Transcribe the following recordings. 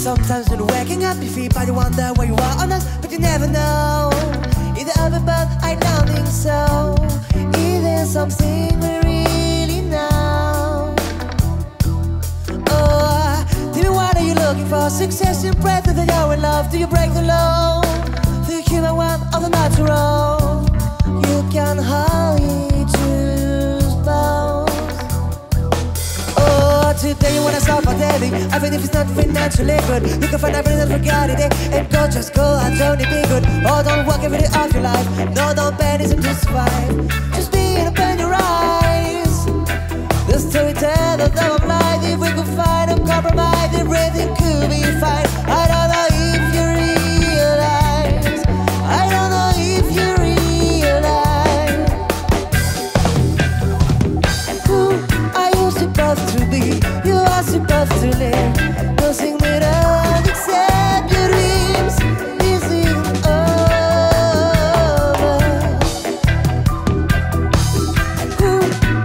Sometimes when waking up you feel body wonder where you are on us, but you never know. Either of it, but I don't think so. Is there something we really know? Oh, tell me what are you looking for? Success in breath, that you're in love. Do you break the law? The human one or the natural? You can hardly choose both. Oh, today you wanna stop on dating. Even if it's not financially good, you can find everything that forgot it and go just go and don't be good. Oh, don't walk every day of your life. No, don't bend it to survive. Just be and open your eyes. The storyteller of our life. If we could find a compromise, everything could be fine. I don't know if you realize. I don't know if you realize who are you supposed to be? You are supposed to live. Nothing without except your dreams. This isn't over. Who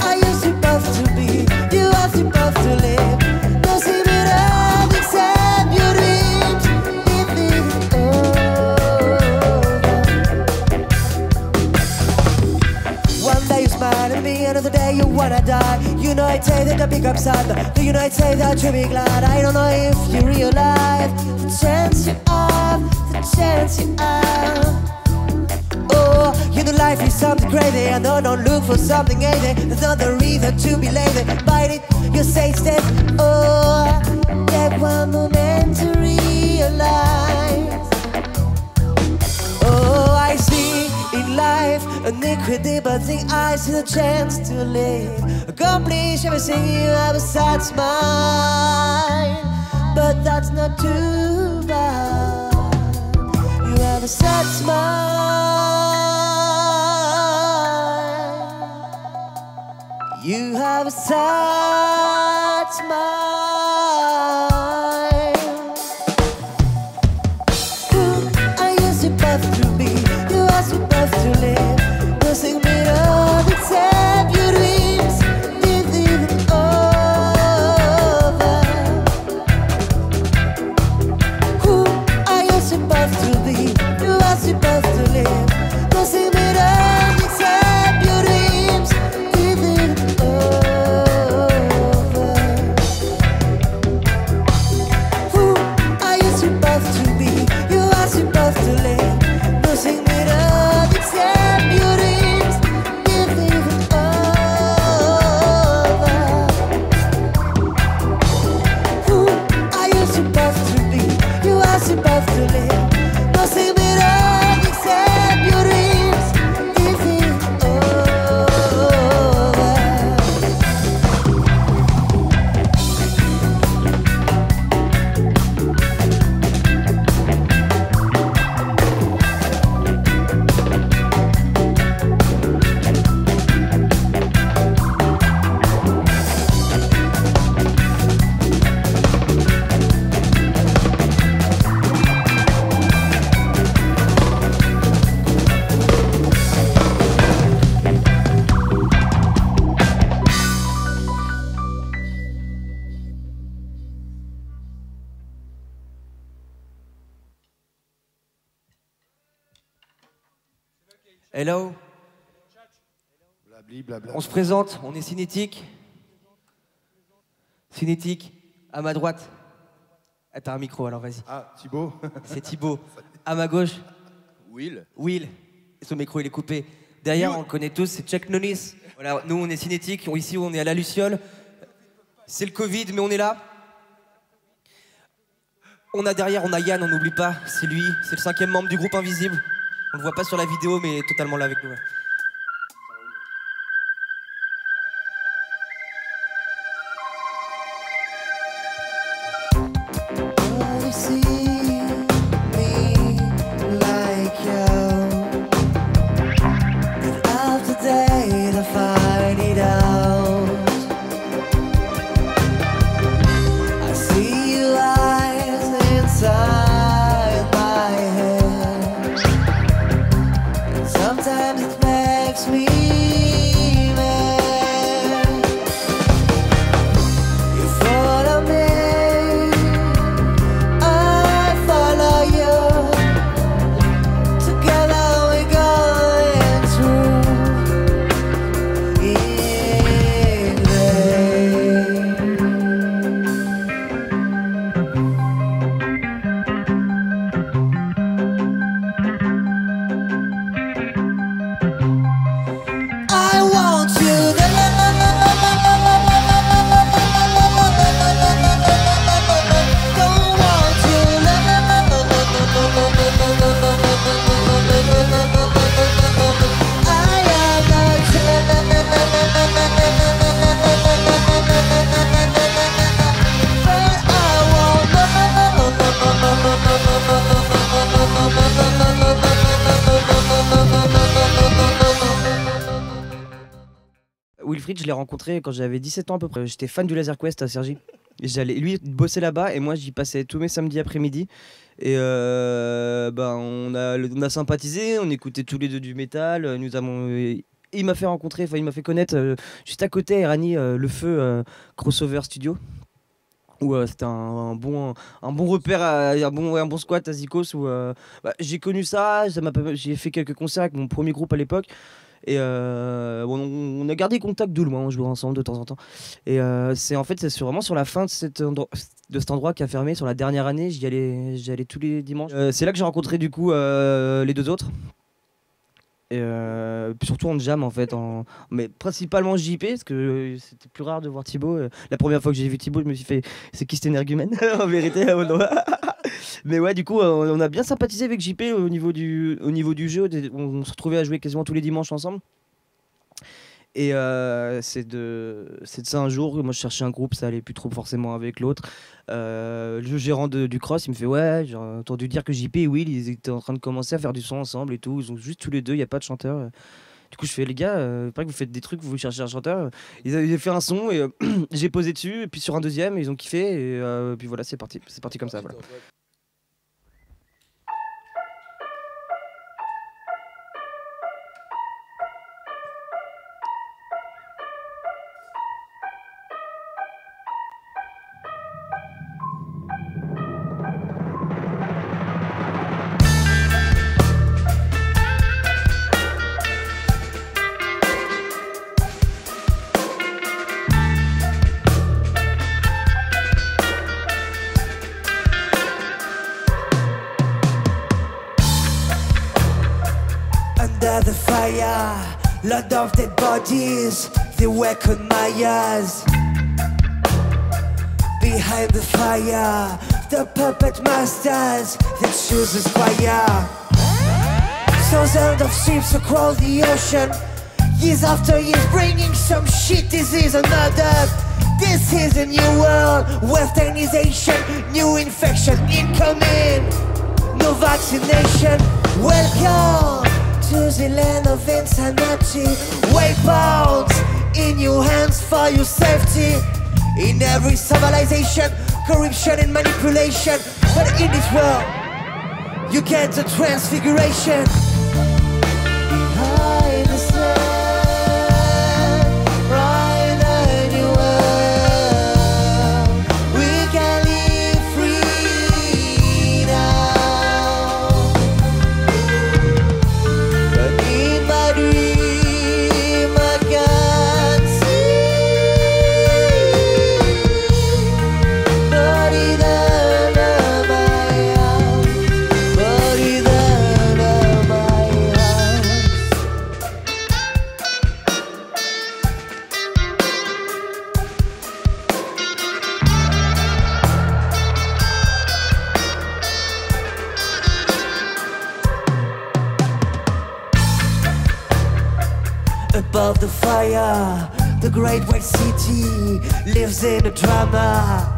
are you supposed to be? You are supposed to live. Nothing without except your dreams. This isn't over. One day you smile at me, another day you wanna die. You know I'd say that the big upside, but you know I'd say that you'll be glad. I don't know if you realize the chance you have, the chance you have. Oh, you know life is something crazy. I know don't look for something easy. There's not the reason to be lazy. Bite it, you say step. Oh, take one moment to realize. Oh, I see in life an incredible thing. I see the chance to live, accomplish everything you ever set mine. But that's not too bad. You ever set mine. You have a set mine. Who are you supposed to be? You are supposed to live. Nothing without except your dreams. This isn't over. Who are you supposed to be? You are supposed to live. Nothing without except your dreams. This isn't over. Who are you supposed to be? You are supposed to live. Nothing without except your dreams. This isn't over. Who are you supposed to be? You are supposed to live. Nothing without except your dreams. This isn't over. Hello, Blabli, blabla. on se présente, on est Cinétique. Cinétique, à ma droite. Ah, t'as un micro, alors vas-y. Ah, Thibaut. C'est Thibaut. À ma gauche, Will. Will. Et son micro, il est coupé. Derrière, on le connaît tous, c'est Chuck Nonis. Voilà, nous, on est Cinétique. Ici, on est à la Luciole. C'est le Covid, mais on est là. On a derrière, on a Yann, on n'oublie pas. C'est lui, c'est le 5e membre du groupe Invisible. On le voit pas sur la vidéo, mais totalement là avec nous. Ouais. Oh, you see me like you. After day to find it out. I see your eyes inside my head. And sometimes it makes me mad. You follow me. I Wilfried, je l'ai rencontré quand j'avais 17 ans à peu près. J'étais fan du Laser Quest à Cergy. Lui, il bossait là-bas et moi, j'y passais tous mes samedis après-midi. Et on a sympathisé, on écoutait tous les deux du métal. Il m'a fait rencontrer, il m'a fait connaître juste à côté, Erani, Le Feu Crossover Studio. Où c'était un bon repère, un bon squat à Zikos où j'ai connu ça, j'ai fait quelques concerts avec mon premier groupe à l'époque. Et on a gardé contact de loin, on jouait ensemble de temps en temps. Et c'est vraiment sur la fin de cet endroit qui a fermé, sur la dernière année, j'y allais tous les dimanches. C'est là que j'ai rencontré du coup les deux autres. Et puis surtout en jam en fait, mais principalement JP parce que c'était plus rare de voir Thibaut. La première fois que j'ai vu Thibaut, je me suis fait c'est qui cet énergumène en vérité. Mais ouais, du coup on a bien sympathisé avec JP au niveau du jeu. On se retrouvait à jouer quasiment tous les dimanches ensemble. Et c'est de ça un jour, moi je cherchais un groupe, ça allait plus trop forcément avec l'autre. Le gérant du Cross, il me fait ouais, j'ai entendu dire que JP et Will, ils étaient en train de commencer à faire du son ensemble et tout. Ils ont juste tous les deux, il n'y a pas de chanteur. Du coup je fais les gars, il paraît que vous faites des trucs, vous cherchez un chanteur. Ils avaient fait un son et j'ai posé dessus, et puis sur un deuxième, ils ont kiffé et puis voilà, c'est parti comme ça. Voilà. Under the fire, lot of dead bodies, they welcome my eyes. Behind the fire, the puppet masters, they choose a fire. Thousands of ships across the ocean, years after years bringing some shit disease on Earth. This is a new world, westernization, new infection incoming, no vaccination. Welcome to the land of insanity. Waypoints in your hands for your safety. In every civilization, corruption and manipulation. But in this world, you get the transfiguration. Behind the sun, right in your world, we can live free now. But in my dream, I can't see body down of my house, body down of my house. Above the fire, the great white city lives in a drama.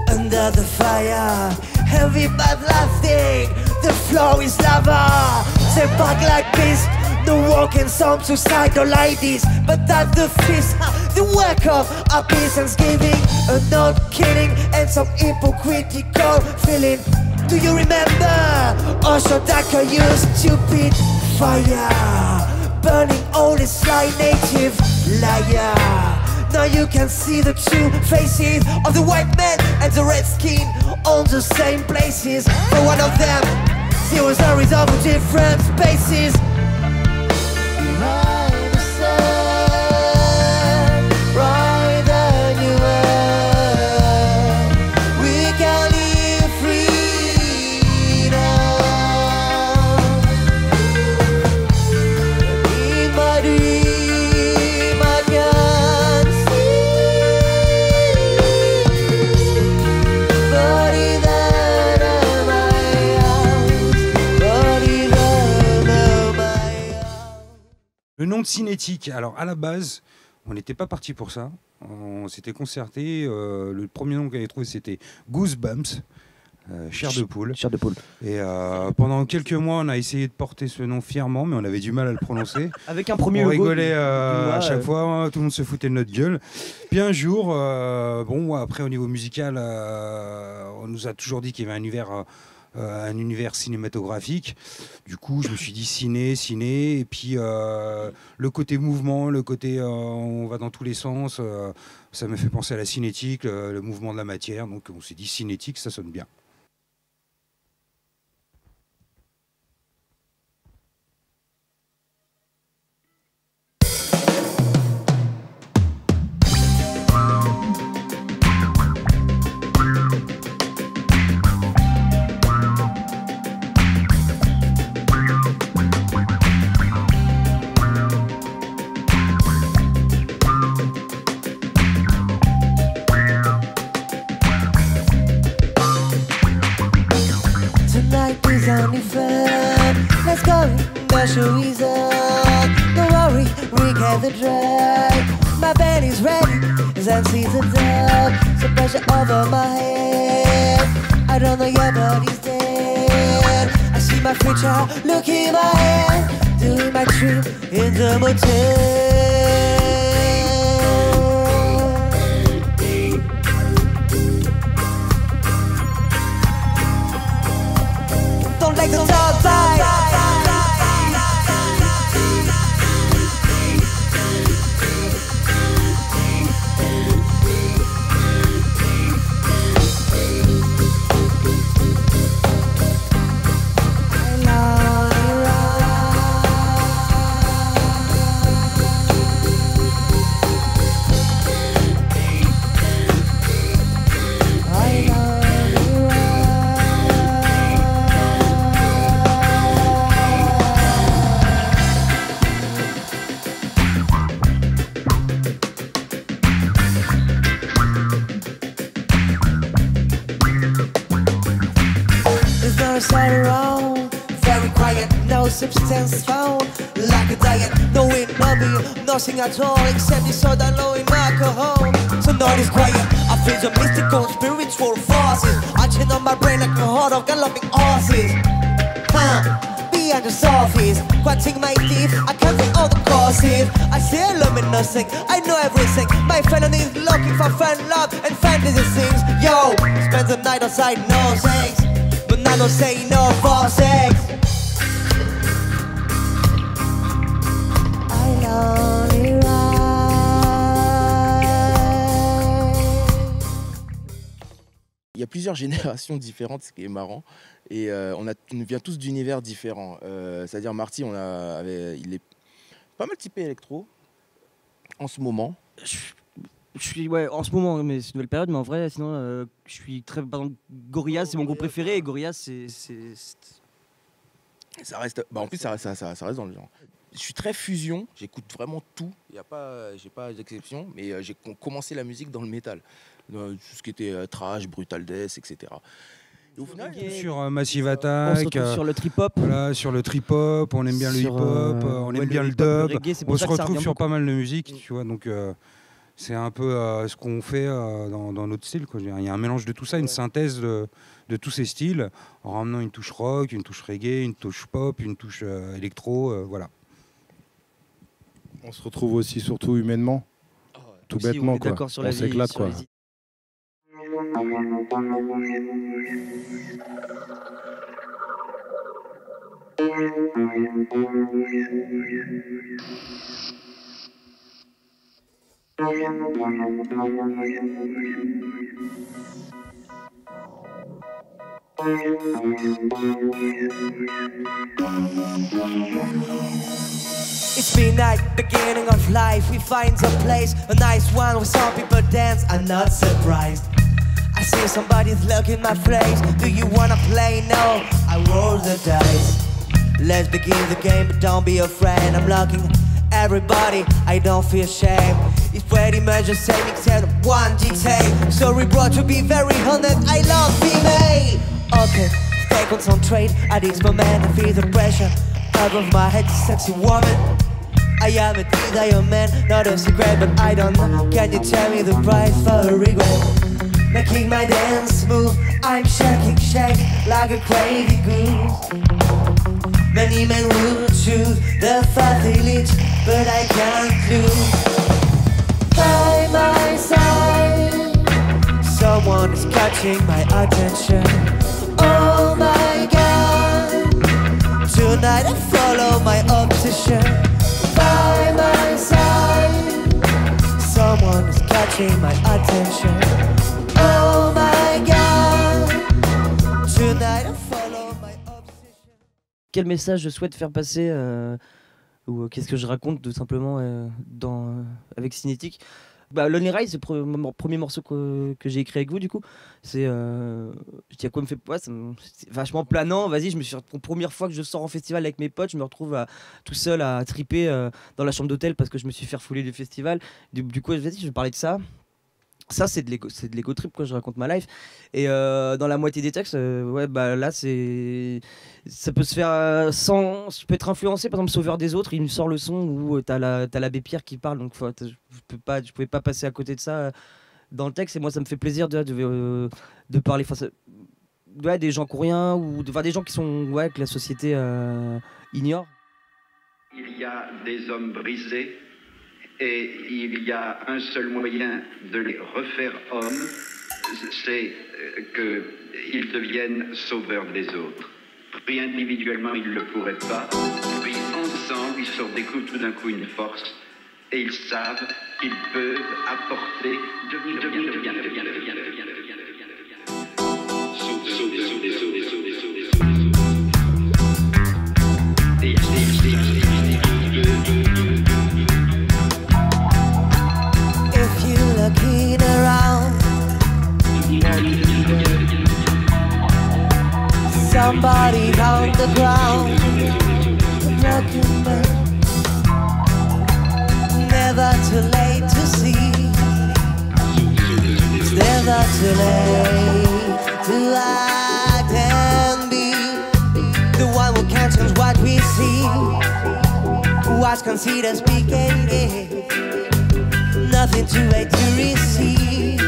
Under the fire, heavy bad laughing, the floor is lava. They back like beasts, the walking some suicidal ladies. But that's the feast, the work of our peasants giving, a not kidding and some hypocritical feeling. Do you remember Oshodaka, you stupid fire, burning all this sly native liar. Now you can see the two faces of the white man and the red skin on the same places. For one of them, there was a result of different spaces. Behind the sun, right than you were, we can live free now. In my dream, I can see body down of my house, body down of my house. Le nom de Cinétique, alors à la base, on n'était pas parti pour ça. On s'était concerté. Le premier nom qu'on avait trouvé, c'était Goosebumps. Chair de poule. Chair de poule. Et pendant quelques mois, on a essayé de porter ce nom fièrement, mais on avait du mal à le prononcer. Avec un premier on logo. rigolait à chaque fois, tout le monde se foutait de notre gueule. Puis un jour, bon, après au niveau musical, on nous a toujours dit qu'il y avait un univers cinématographique. Du coup, je me suis dit ciné. Et puis le côté mouvement, le côté on va dans tous les sens, ça me fait penser à la cinétique, le mouvement de la matière. Donc on s'est dit cinétique, ça sonne bien. Only fun. Let's go, the show is on. Don't worry, we get the drag. My band is ready, as MC's a dub. Some pressure over my head. I don't know your body's dead. I see my future, look in my hand. Doing my trip in the motel. Don't let the dog bite. Very quiet, no substance found. Like a diet, no wind, no beer, nothing at all except the soda low in alcohol. So not is quiet, I feel the mystical spiritual forces arching on my brain like a horde of galloping horses. Behind the surface, cutting my teeth, I can't see all the causes. I see a luminosing, I know everything. My felony is looking for fun, love, and fantasy things. Yo, spend the night outside, no sex. But I don't say no for sex. I only ride. Il y a plusieurs générations différentes, ce qui est marrant. Et on vient tous d'univers différents. C'est-à-dire Marty, il est pas mal typé électro en ce moment. Je suis en ce moment, mais c'est une nouvelle période, mais en vrai, sinon, je suis très. Par exemple, Gorillaz, c'est mon groupe préféré, et Gorillaz, c'est. Ça reste. Bah en plus, ça reste dans le genre. Je suis très fusion, j'écoute vraiment tout. J'ai pas d'exception, mais j'ai commencé la musique dans le métal, tout ce qui était thrash, brutal death, etc. Et au final, sur Massive Attack, on se retrouve sur le trip-hop. Voilà, sur le trip-hop, on aime bien le hip-hop, on aime bien le dub. On se retrouve sur pas mal de musique, tu vois, donc c'est un peu ce qu'on fait dans notre style, quoi. Il y a un mélange de tout ça, une synthèse de tous ces styles, en ramenant une touche rock, une touche reggae, une touche pop, une touche électro, voilà. On se retrouve aussi surtout humainement, tout aussi, bêtement, quoi. Sur on s'éclate, quoi. It's midnight, beginning of life. We find a place, a nice one where some people dance. I'm not surprised. I see somebody's looking my face. Do you wanna play? No, I roll the dice. Let's begin the game, but don't be afraid. I'm locking everybody, I don't feel shame. It's pretty much the same except one detail. Sorry bro, to be very honest, I love female. Okay, stay concentrate at this moment. I feel the pressure above my head, sexy woman. I am a desire man, not a secret, but I don't know. Can you tell me the price for a regret? making my dance move. I'm shaking, shake like a crazy goose. Many men will choose the fatigues, but I can't lose. By my side, someone is catching my attention. Oh my God, tonight I follow my obsession. By my side, someone is catching my attention. Oh my God, tonight I follow my obsession. Quel message je souhaite faire passer ou qu'est-ce que je raconte tout simplement avec Cinétique. Lonely Ride, c'est le premier morceau que j'ai écrit avec vous du coup. C'est je dis à quoi me fait pas, c'est vachement planant. Vas-y, première fois que je sors en festival avec mes potes, je me retrouve tout seul à triper dans la chambre d'hôtel parce que je me suis fait refouler du festival. Du coup, vas-y, je vais parler de ça. Ça, c'est de l'ego trip quand je raconte ma life. Et dans la moitié des textes, là, ça peut se faire je peux être influencé. Par exemple, Sauveur des autres, il me sort le son où t'as l'abbé Pierre qui parle. Donc, je pouvais pas passer à côté de ça dans le texte. Et moi, ça me fait plaisir de parler face à des gens qui n'ont rien ou des gens qui sont que la société ignore. Il y a des hommes brisés. Et il y a un seul moyen de les refaire hommes, c'est qu'ils deviennent sauveurs des autres. Puis individuellement, ils ne le pourraient pas. Puis ensemble, ils se découvrent tout d'un coup une force. Et ils savent qu'ils peuvent apporter, devenir sauveurs des autres. Looking around, somebody on the ground, looking back. Never too late to see. It's never too late to act and be the one who can change what we see. What's considered speaking? Nothing too late to receive.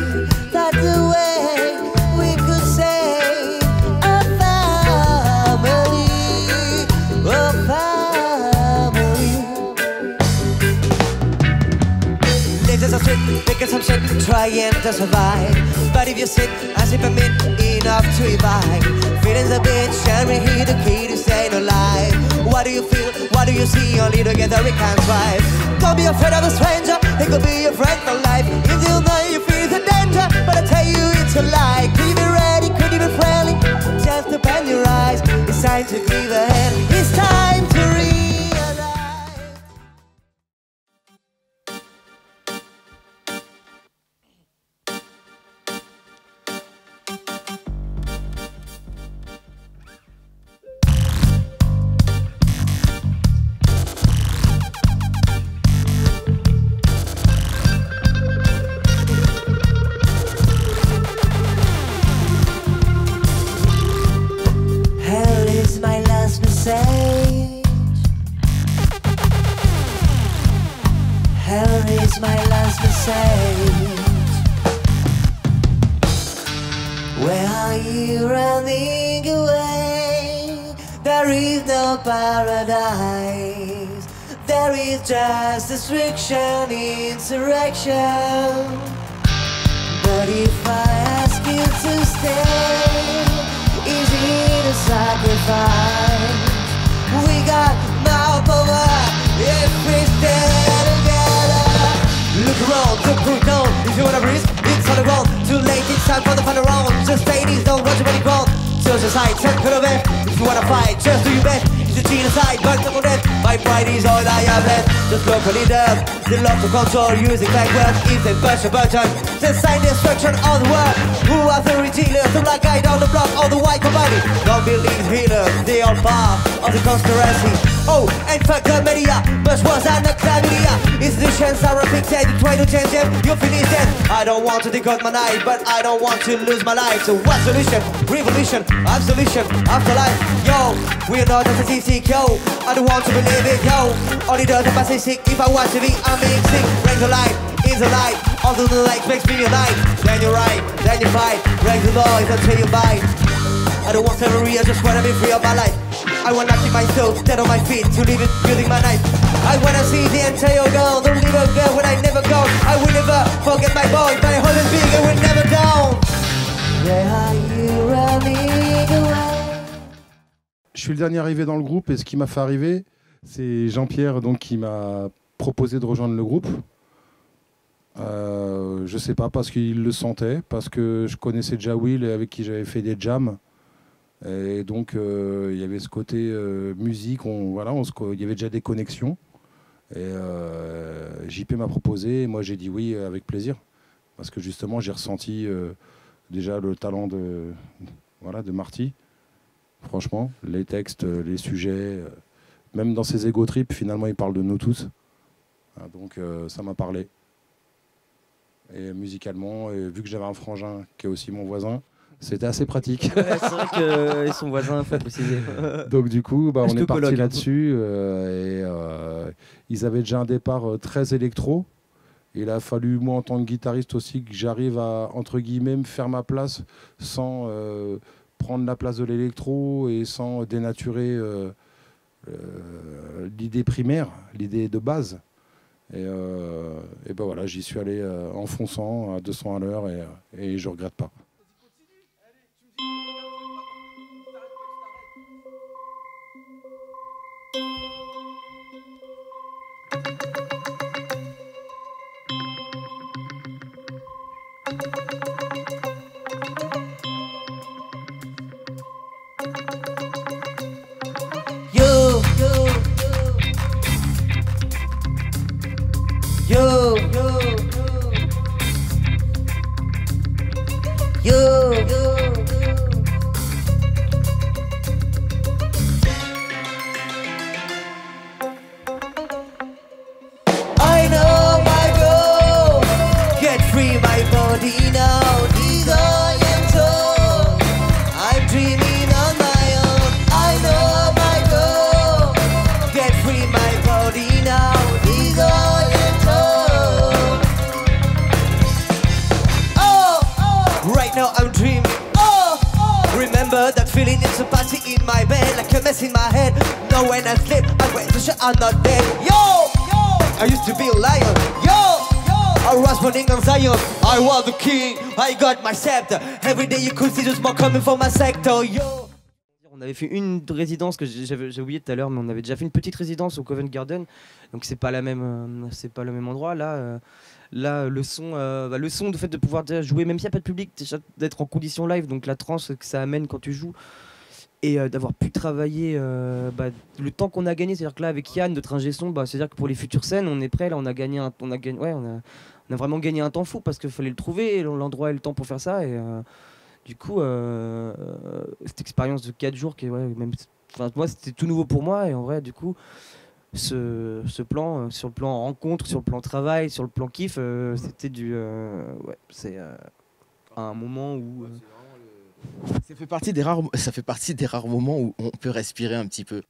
That's the way we could say a family, a family. Live some shit, making some shit, trying to survive. But if you sit as if I'm enough to revive, feeling's a bitch and we're here the key to stay alive. What do you feel? What do you see? Only together we can thrive. Don't be afraid of a stranger. He could be your friend for life. Until now you feel the danger, but I tell you it's a lie. Could you be ready? Could you be friendly? Just open your eyes. It's time to give a hand. It's time to realize. Hell is my last message. Where are you running away? There is no paradise. There is just destruction, insurrection. But if I ask you to stay, is it a sacrifice? We got now power if we stand together. Look around, look down. If you wanna breathe, it's on the ground. Too late, it's time for the final round. Just ladies, don't rush your body ground. Choose your side, set for the best. If you wanna fight, just do your best. It's a genocide, but no death. My pride is all I have left. Just locally death. They love to control, using bad words. If they push a button, they sign destruction on the world. Who are the retailers? The black guy down the block, all the white company. Don't believe healers, they all part of the conspiracy. Oh, and fuck the media, but worse than the chlamydia. Institutions are fixated, try to change them, you finish them. I don't want to take out my knife, but I don't want to lose my life. So what solution? Revolution, absolution, afterlife. Yo, we're not narcissistic, yo. I don't want to believe it, yo. Only the pacific, if I want to be, I'm being sick. Bring the light, is the light. Although the light makes me a light. Then you're right, find a fight. Break the law if I tell you bite. I don't want slavery, I just wanna be free of my life. I wanna keep myself dead on my feet to live it, building my life. I wanna see the entire girl, don't leave a girl when I never go. I will never forget my boys, my heart is big, I will never down. Where are you running away? Je suis le dernier arrivé dans le groupe et ce qui m'a fait arriver, c'est Jean-Pierre donc, qui m'a proposé de rejoindre le groupe. Je sais pas, parce qu'il le sentait, parce que je connaissais déjà Will et avec qui j'avais fait des jams. Et donc il y avait ce côté musique, il y avait déjà des connexions. Et JP m'a proposé, et moi j'ai dit oui avec plaisir. Parce que justement j'ai ressenti déjà le talent de Marty. Franchement, les textes, les sujets, même dans ses ego trips, finalement il parle de nous tous. Donc ça m'a parlé. Et musicalement, et vu que j'avais un frangin qui est aussi mon voisin, c'était assez pratique. Ouais, c'est vrai que son voisin, faut préciser. Donc du coup, on est parti coloc, là-dessus. Ils avaient déjà un départ très électro. Il a fallu, moi en tant que guitariste aussi, que j'arrive à, entre guillemets, me faire ma place sans prendre la place de l'électro et sans dénaturer l'idée primaire, l'idée de base. Et ben voilà, j'y suis allé en fonçant à 200 à l'heure et je regrette pas. I'm not dead. Yo, I used to be a lion. Yo, I was running on Zion. I was the king. I got my scepter. Every day you could see the smoke coming from my sector. Yo. On avait fait une résidence que j'ai oublié tout à l'heure, mais on avait déjà fait une petite résidence au Covent Garden. Donc c'est pas le même endroit. Là, le son, du fait de pouvoir déjà jouer, même s'il n'y a pas de public, d'être en condition live. Donc la trance que ça amène quand tu joues. Et d'avoir pu travailler le temps qu'on a gagné, c'est-à-dire que là avec Yann, notre ingé son, c'est-à-dire que pour les futures scènes, on est prêt, là on a vraiment gagné un temps fou parce qu'il fallait le trouver, l'endroit et le temps pour faire ça. Et du coup, cette expérience de 4 jours, moi c'était tout nouveau pour moi, et en vrai du coup, ce plan, sur le plan rencontre, sur le plan travail, sur le plan kiff, c'était c'est un moment où... Ça fait partie des rares moments où on peut respirer un petit peu.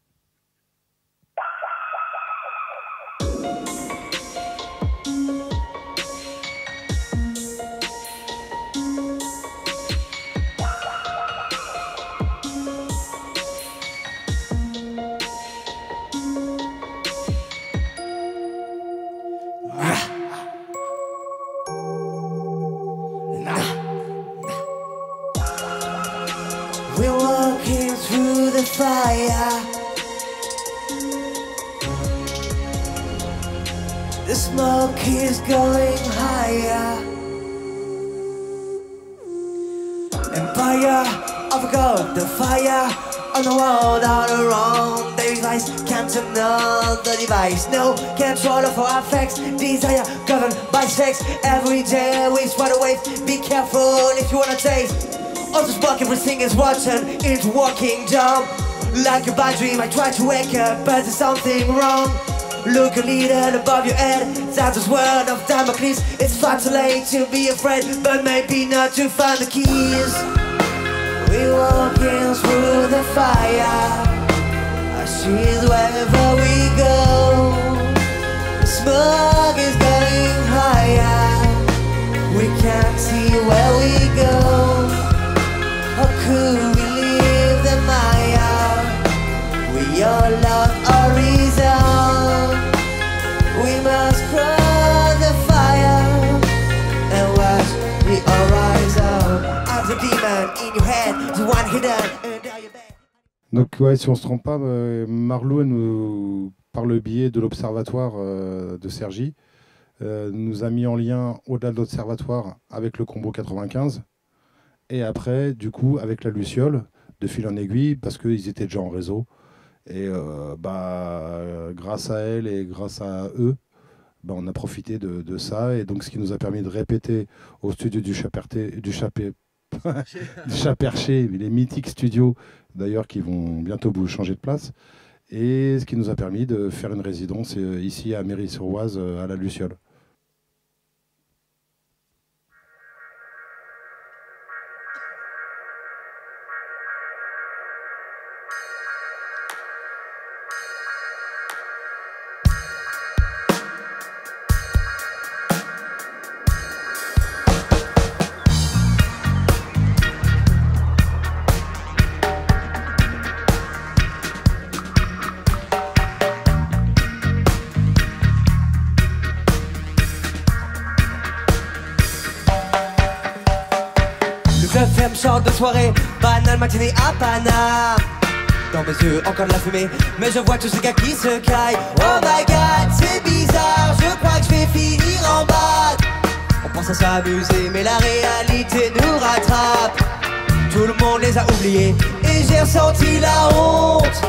We're walking through the fire. The smoke is going higher. Empire of God, the fire on the world all around. The device can't ignore the device. No control of our affects. Desire governed by sex. Every day we spot a wave. Be careful if you wanna taste. All this buck, everything is rotten, it's walking down. Like a bad dream, I try to wake up, but there's something wrong. Look a little above your head, that's the word of Damocles. It's far too late to be afraid, but maybe not to find the keys. We're walking through the fire. I see it wherever we go. The smoke is going higher. We can't see where we go. rise up. I'm the demon in your head, the one hidden under your bed. Donc ouais, si on se trompe pas, Marlou, nous, par le biais de l'observatoire de Cergy, nous a mis en lien au-delà de l'observatoire avec le Combo 95 et après, du coup, avec la Luciole, de fil en aiguille, parce qu'ils étaient déjà en réseau. Et grâce à elle et grâce à eux, on a profité de ça. Et donc, ce qui nous a permis de répéter au studio du Chaperché, les mythiques studios, d'ailleurs, qui vont bientôt changer de place. Et ce qui nous a permis de faire une résidence ici à Méry-sur-Oise, à la Luciole. Le ferme chante de soirée, banale matinée à Paname. Dans mes yeux encore de la fumée, mais je vois tous ces gars qui se caillent. Oh my god, c'est bizarre, je crois que je vais finir en bas. On pense à s'amuser, mais la réalité nous rattrape. Tout le monde les a oubliés, et j'ai ressenti la honte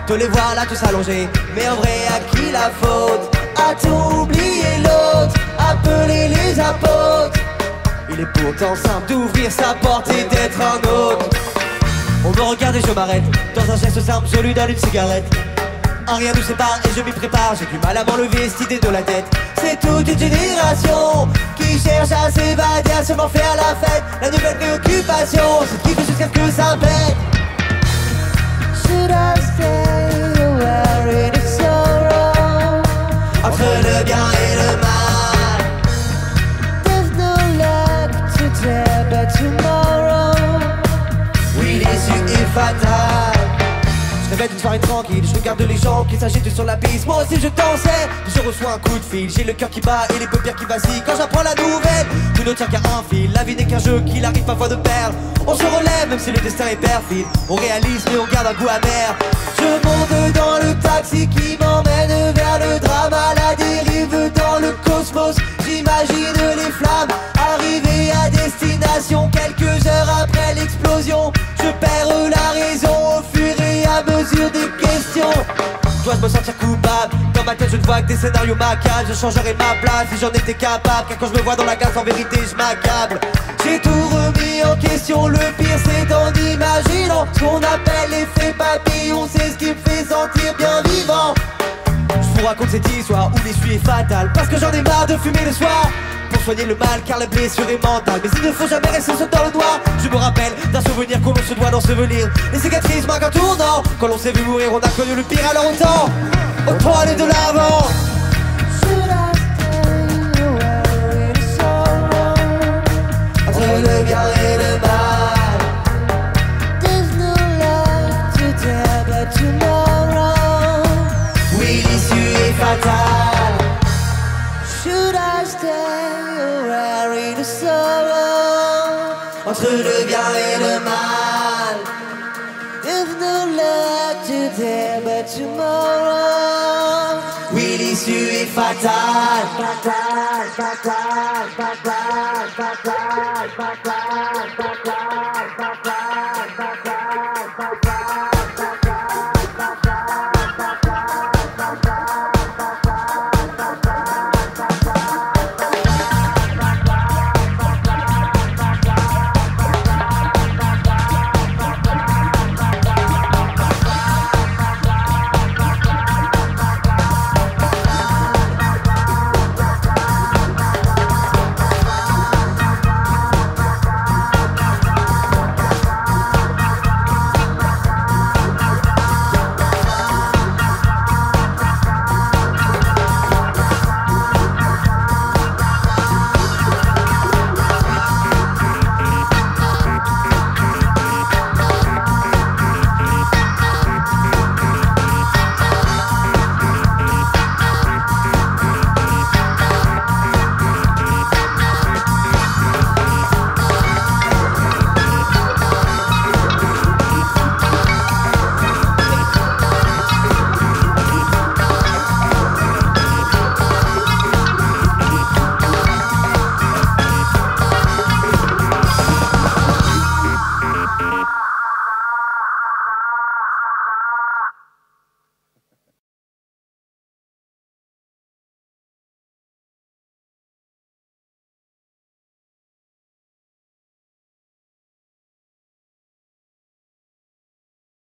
de les voir là tous allongés. Mais en vrai, à qui la faute? A-t-on oublié l'autre? Appeler les apôtres. Il est pourtant simple d'ouvrir sa porte et d'être un autre. On me regarde et je m'arrête. Dans un geste simple, je lui donne une cigarette. Un rien nous sépare et je m'y prépare. J'ai du mal à m'enlever cette idée de la tête. C'est toute une génération qui cherche à s'évader, à seulement faire la fête. La nouvelle préoccupation, c'est qui fait jusqu'à ce que ça pète. Should I stay or wear the sorrow? Entre le bien et le mal. But tomorrow, oui, l'issue est fatale. Je rêvais d'une soirée tranquille, je regarde les gens qui s'agitent sur la piste. Moi aussi je dansais, je reçois un coup de fil. J'ai le cœur qui bat et les paupières qui vacillent. Quand j'apprends la nouvelle, tout ne tient qu'à un fil. La vie n'est qu'un jeu qu'il arrive parfois de perdre. On se relève même si le destin est perfide. On réalise mais on garde un goût amer. Je monte dans le taxi qui m'emmène vers le drame. À la dérive dans le cosmos, j'imagine les flammes arriver à destination. Quelques heures après l'explosion, je perds la raison au fur et à mesure des questions. Dois-je me sentir coupable? Dans ma tête je ne vois que des scénarios macabres. Je changerais ma place si j'en étais capable. Car quand je me vois dans la glace en vérité je m'accable. J'ai tout remis en question, le pire c'est en imaginant ce qu'on appelle l'effet papillon. C'est ce qui me fait sentir bien vivant. Je vous raconte cette histoire où l'issue est fatale, parce que j'en ai marre de fumer le soir pour soigner le mal, car la blessure est mentale. Mais il ne faut jamais rester seul dans le noir. Je me rappelle d'un souvenir qu'on se doit d'ensevelir. Les cicatrices marquent un tournant. Quand l'on s'est vu mourir, on a connu le pire. Alors autant aller de l'avant. Entre le bien et le mal. There's no life today but tomorrow. Oui, l'issue est fatale. Should I stay or worry the sorrow? Entre le bien et le mal. There's no luck today but tomorrow. Oui, l'issue est fatale. Fatale, fatale, fatale, fatale, fatale, fatale.